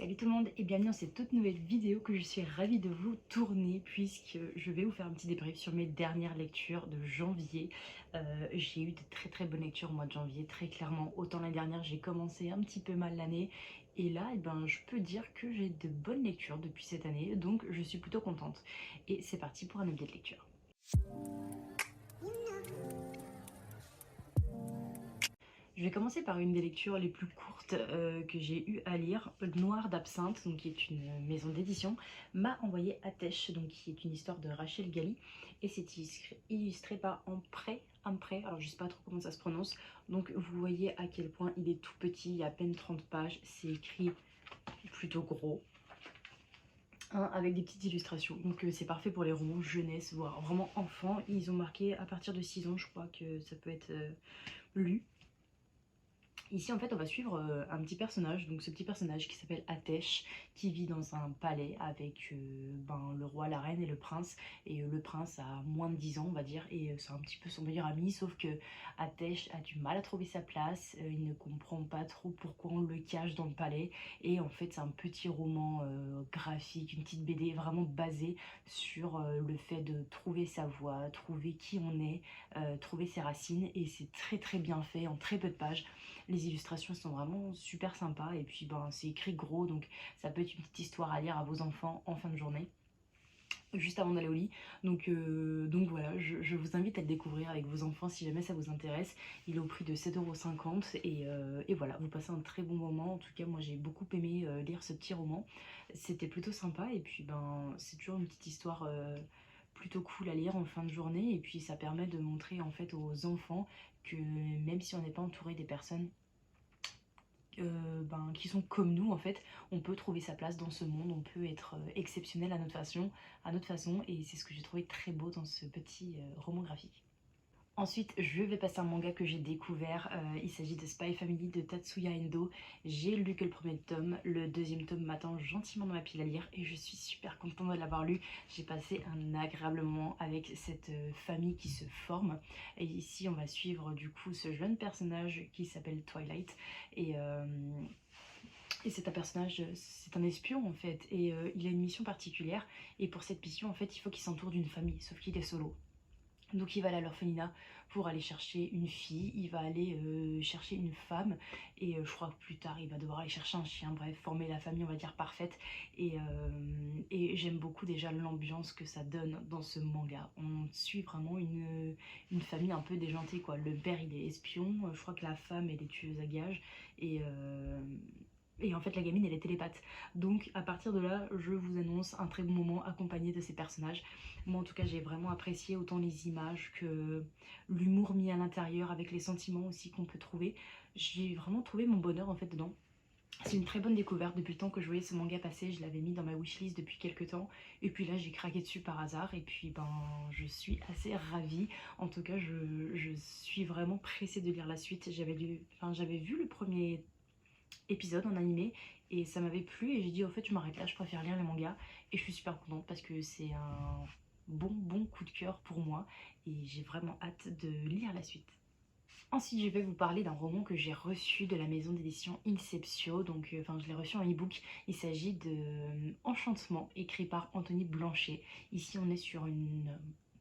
Salut tout le monde et bienvenue dans cette toute nouvelle vidéo que je suis ravie de vous tourner puisque je vais vous faire un petit débrief sur mes dernières lectures de janvier. J'ai eu de très bonnes lectures au mois de janvier, très clairement. Autant l'année dernière j'ai commencé un petit peu mal l'année et là je peux dire que j'ai de bonnes lectures depuis cette année, donc je suis plutôt contente. Et c'est parti pour un update de lecture. Je vais commencer par une des lectures les plus courtes que j'ai eu à lire. Noir d'Absinthe, donc qui est une maison d'édition, m'a envoyé Atèche, donc qui est une histoire de Rachel Gali, et c'est illustré par Ampré, alors je sais pas trop comment ça se prononce, donc vous voyez à quel point il est tout petit, il y a à peine 30 pages, c'est écrit plutôt gros. Avec des petites illustrations, donc c'est parfait pour les romans jeunesse, voire vraiment enfants. Ils ont marqué à partir de 6 ans, je crois que ça peut être lu. Ici en fait on va suivre un petit personnage, donc ce petit personnage qui s'appelle Atèche, qui vit dans un palais avec le roi, la reine et le prince. Et le prince a moins de 10 ans on va dire, et c'est un petit peu son meilleur ami, sauf que Atèche a du mal à trouver sa place, il ne comprend pas trop pourquoi on le cache dans le palais. Et en fait c'est un petit roman graphique, une petite BD vraiment basée sur le fait de trouver sa voie, trouver qui on est, trouver ses racines, et c'est très bien fait en très peu de pages. Les illustrations sont vraiment super sympas et puis c'est écrit gros, donc ça peut être une petite histoire à lire à vos enfants en fin de journée juste avant d'aller au lit. Donc voilà, je vous invite à le découvrir avec vos enfants si jamais ça vous intéresse. Il est au prix de 7,50 € et voilà, vous passez un très bon moment. En tout cas moi j'ai beaucoup aimé lire ce petit roman, c'était plutôt sympa. Et puis c'est toujours une petite histoire plutôt cool à lire en fin de journée, et puis ça permet de montrer en fait aux enfants que même si on n'est pas entouré des personnes qui sont comme nous en fait, on peut trouver sa place dans ce monde, on peut être exceptionnel à notre façon, et c'est ce que j'ai trouvé très beau dans ce petit roman graphique. Ensuite, je vais passer un manga que j'ai découvert. Il s'agit de Spy Family de Tatsuya Endo. J'ai lu que le premier tome. Le deuxième tome m'attend gentiment dans ma pile à lire et je suis super contente de l'avoir lu. J'ai passé un agréable moment avec cette famille qui se forme. Et ici, on va suivre du coup ce jeune personnage qui s'appelle Twilight. Et c'est un personnage, c'est un espion en fait. Et il a une mission particulière. Et pour cette mission, en fait, il faut qu'il s'entoure d'une famille. Sauf qu'il est solo. Donc il va aller à l'orphelinat pour aller chercher une fille, il va aller chercher une femme, et je crois que plus tard il va devoir aller chercher un chien, bref, former la famille on va dire parfaite. Et j'aime beaucoup déjà l'ambiance que ça donne dans ce manga. On suit vraiment une famille un peu déjantée quoi. Le père il est espion, je crois que la femme elle est tueuse à gages, et en fait la gamine elle est télépathe. Donc à partir de là je vous annonce un très bon moment accompagné de ces personnages. Moi en tout cas j'ai vraiment apprécié autant les images que l'humour mis à l'intérieur, avec les sentiments aussi qu'on peut trouver. J'ai vraiment trouvé mon bonheur en fait dedans. C'est une très bonne découverte. Depuis le temps que je voyais ce manga passer, je l'avais mis dans ma wishlist depuis quelques temps. Et puis là j'ai craqué dessus par hasard, et puis je suis assez ravie. En tout cas je suis vraiment pressée de lire la suite. J'avais vu le premier épisode en animé et ça m'avait plu, et j'ai dit au fait je m'arrête là, je préfère lire les mangas. Et je suis super contente parce que c'est un bon coup de cœur pour moi et j'ai vraiment hâte de lire la suite. Ensuite, je vais vous parler d'un roman que j'ai reçu de la maison d'édition Inceptio. Donc, je l'ai reçu en e-book. Il s'agit de Enchantement, écrit par Anthony Blanchet. Ici, on est sur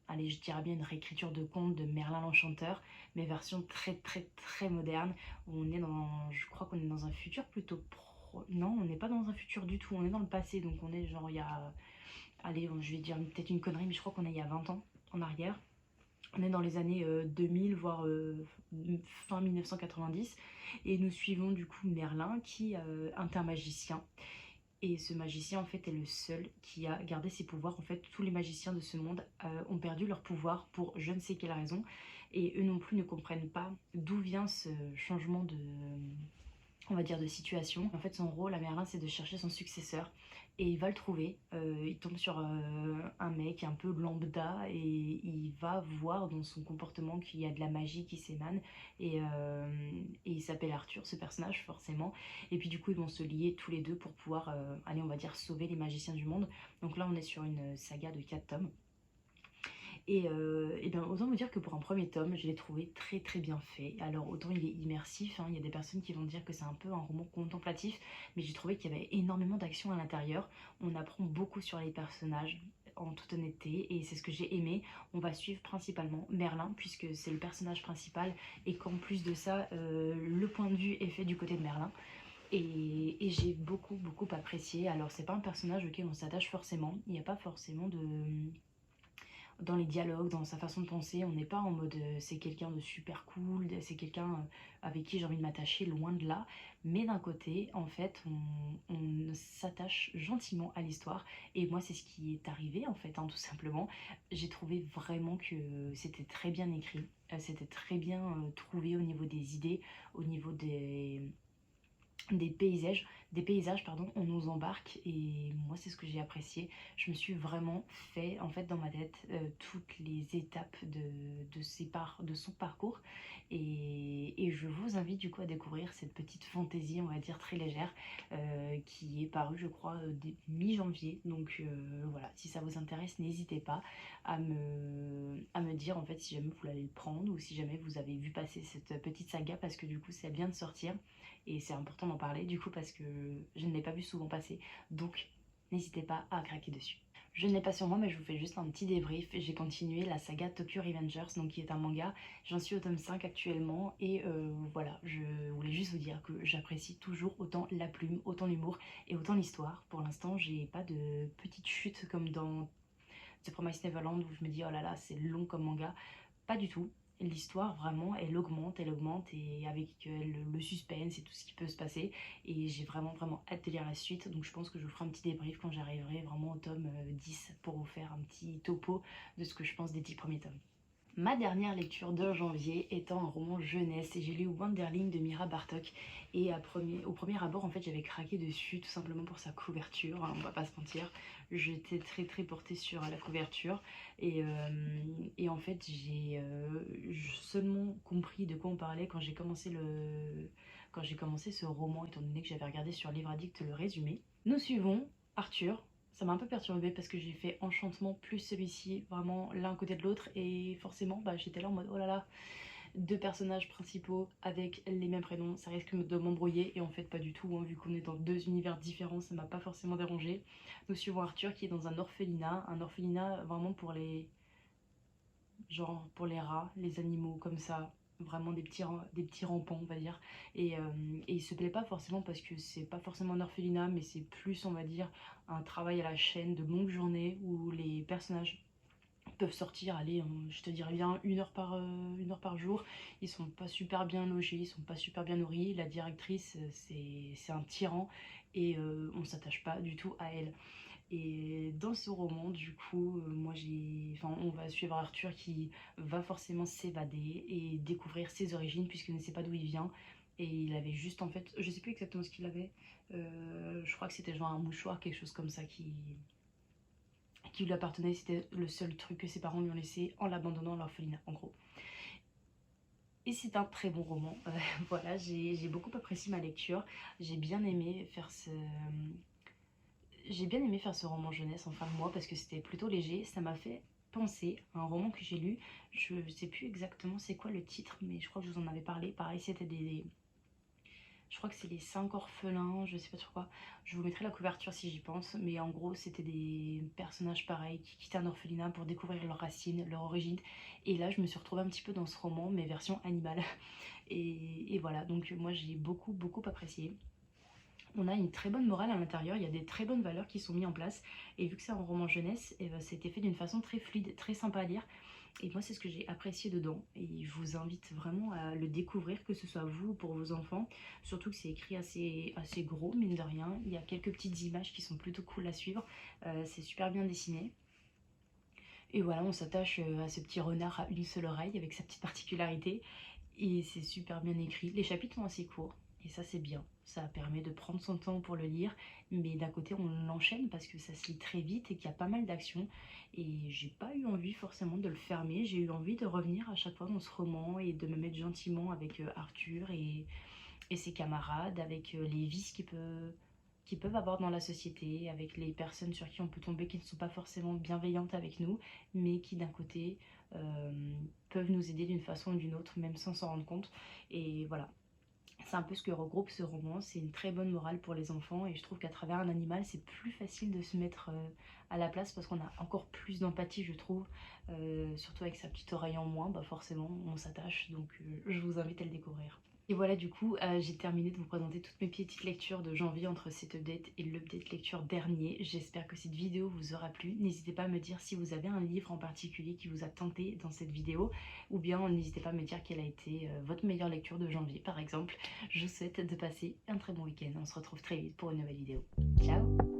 allez, je dirais bien une réécriture de conte de Merlin l'Enchanteur, mais version très moderne. Je crois qu'on est dans un futur plutôt non, on n'est pas dans un futur du tout. On est dans le passé, donc on est genre il y a, allez, je vais dire peut-être une connerie, mais je crois qu'on est il y a 20 ans en arrière. On est dans les années 2000, voire fin 1990. Et nous suivons du coup Merlin qui est un magicien. Et ce magicien en fait est le seul qui a gardé ses pouvoirs. En fait tous les magiciens de ce monde ont perdu leur pouvoir pour je ne sais quelle raison. Et eux non plus ne comprennent pas d'où vient ce changement de, on va dire, de situation. En fait son rôle à Merlin c'est de chercher son successeur, et il va le trouver. Il tombe sur un mec un peu lambda, et il va voir dans son comportement qu'il y a de la magie qui s'émane, et il s'appelle Arthur ce personnage forcément. Et puis du coup ils vont se lier tous les deux pour pouvoir aller on va dire sauver les magiciens du monde. Donc là on est sur une saga de 4 tomes. Et bien autant vous dire que pour un premier tome, je l'ai trouvé très très bien fait. Alors autant il est immersif, hein, il y a des personnes qui vont dire que c'est un peu un roman contemplatif, mais j'ai trouvé qu'il y avait énormément d'action à l'intérieur. On apprend beaucoup sur les personnages, en toute honnêteté, et c'est ce que j'ai aimé. On va suivre principalement Merlin, puisque c'est le personnage principal, et qu'en plus de ça, le point de vue est fait du côté de Merlin. Et j'ai beaucoup apprécié. Alors c'est pas un personnage auquel on s'attache forcément, il n'y a pas forcément de dans les dialogues, dans sa façon de penser, on n'est pas en mode c'est quelqu'un de super cool, c'est quelqu'un avec qui j'ai envie de m'attacher, loin de là. Mais d'un côté, en fait, on s'attache gentiment à l'histoire. Et moi, c'est ce qui est arrivé, en fait, hein, tout simplement. J'ai trouvé vraiment que c'était très bien écrit, c'était très bien trouvé au niveau des idées, au niveau des paysages pardon, on nous embarque et moi c'est ce que j'ai apprécié. Je me suis vraiment fait en fait dans ma tête toutes les étapes de son parcours et je vous invite du coup à découvrir cette petite fantaisie on va dire très légère qui est parue je crois mi-janvier, donc voilà, si ça vous intéresse n'hésitez pas à me dire en fait si jamais vous voulez le prendre ou si jamais vous avez vu passer cette petite saga parce que du coup ça vient de sortir et c'est important d'en parler du coup parce que je ne l'ai pas vu souvent passer, donc n'hésitez pas à craquer dessus. Je ne l'ai pas sur moi mais je vous fais juste un petit débrief. J'ai continué la saga Tokyo Revengers, donc qui est un manga, j'en suis au tome 5 actuellement et voilà, je voulais juste vous dire que j'apprécie toujours autant la plume, autant l'humour et autant l'histoire. Pour l'instant j'ai pas de petite chute comme dans The Promised Neverland où je me dis oh là là c'est long comme manga, pas du tout. L'histoire vraiment elle augmente et avec le suspense et tout ce qui peut se passer et j'ai vraiment hâte de lire la suite, donc je pense que je vous ferai un petit débrief quand j'arriverai vraiment au tome 10 pour vous faire un petit topo de ce que je pense des 10 premiers tomes. Ma dernière lecture de janvier étant un roman jeunesse et j'ai lu Wanderling de Mira Bartók et au premier abord en fait j'avais craqué dessus tout simplement pour sa couverture, hein, on va pas se mentir, j'étais très portée sur la couverture et en fait j'ai seulement compris de quoi on parlait quand j'ai commencé ce roman étant donné que j'avais regardé sur Livre Addict le résumé. Nous suivons Arthur. Ça m'a un peu perturbée parce que j'ai fait Enchantement plus celui-ci, vraiment l'un côté de l'autre, et forcément bah, j'étais là en mode oh là là, deux personnages principaux avec les mêmes prénoms, ça risque de m'embrouiller, et en fait pas du tout, hein, vu qu'on est dans deux univers différents, ça m'a pas forcément dérangé. Nous suivons Arthur qui est dans un orphelinat vraiment pour les genre pour les rats, les animaux comme ça, vraiment des petits rampants on va dire, et il se plaît pas forcément parce que c'est pas forcément un orphelinat mais c'est plus on va dire un travail à la chaîne de longues journées où les personnages peuvent sortir, allez, je te dirais bien une heure par jour, ils sont pas super bien logés, ils sont pas super bien nourris, la directrice c'est un tyran et on s'attache pas du tout à elle. Et dans ce roman, du coup, on va suivre Arthur qui va forcément s'évader et découvrir ses origines puisqu'il ne sait pas d'où il vient. Et il avait juste en fait, je sais plus exactement ce qu'il avait. Je crois que c'était genre un mouchoir, quelque chose comme ça qui lui appartenait. C'était le seul truc que ses parents lui ont laissé en l'abandonnant à l'orphelinat, en gros. Et c'est un très bon roman. Voilà, j'ai beaucoup apprécié ma lecture. J'ai bien aimé faire ce J'ai bien aimé faire ce roman jeunesse en fin de mois parce que c'était plutôt léger. Ça m'a fait penser à un roman que j'ai lu. Je sais plus exactement c'est quoi le titre, mais je crois que je vous en avais parlé. Pareil, c'était je crois que c'est les 5 orphelins, je sais pas sur quoi. Je vous mettrai la couverture si j'y pense. Mais en gros, c'était des personnages pareils qui quittent un orphelinat pour découvrir leurs racines, leur origine. Et là, je me suis retrouvée un petit peu dans ce roman, mais version animale. Et voilà, donc moi j'ai beaucoup apprécié. On a une très bonne morale à l'intérieur, il y a des très bonnes valeurs qui sont mises en place. Et vu que c'est un roman jeunesse, et ben, c'était fait d'une façon très fluide, très sympa à lire. Et moi, c'est ce que j'ai apprécié dedans. Et je vous invite vraiment à le découvrir, que ce soit vous ou pour vos enfants. Surtout que c'est écrit assez gros, mine de rien. Il y a quelques petites images qui sont plutôt cool à suivre. C'est super bien dessiné. Et voilà, on s'attache à ce petit renard à une seule oreille avec sa petite particularité. Et c'est super bien écrit. Les chapitres sont assez courts. Et ça c'est bien, ça permet de prendre son temps pour le lire, mais d'un côté on l'enchaîne parce que ça se lit très vite et qu'il y a pas mal d'action. Et j'ai pas eu envie forcément de le fermer, j'ai eu envie de revenir à chaque fois dans ce roman et de me mettre gentiment avec Arthur et ses camarades, avec les vices qu'ils peuvent avoir dans la société, avec les personnes sur qui on peut tomber qui ne sont pas forcément bienveillantes avec nous, mais qui d'un côté euh, peuvent nous aider d'une façon ou d'une autre, même sans s'en rendre compte. Et voilà, c'est un peu ce que regroupe ce roman. C'est une très bonne morale pour les enfants et je trouve qu'à travers un animal c'est plus facile de se mettre à la place parce qu'on a encore plus d'empathie, je trouve. Surtout avec sa petite oreille en moins, bah forcément on s'attache, donc je vous invite à le découvrir. Et voilà, du coup, j'ai terminé de vous présenter toutes mes petites lectures de janvier entre cet update et l'update lecture dernier. J'espère que cette vidéo vous aura plu. N'hésitez pas à me dire si vous avez un livre en particulier qui vous a tenté dans cette vidéo, ou bien n'hésitez pas à me dire quelle a été votre meilleure lecture de janvier, par exemple. Je vous souhaite de passer un très bon week-end. On se retrouve très vite pour une nouvelle vidéo. Ciao!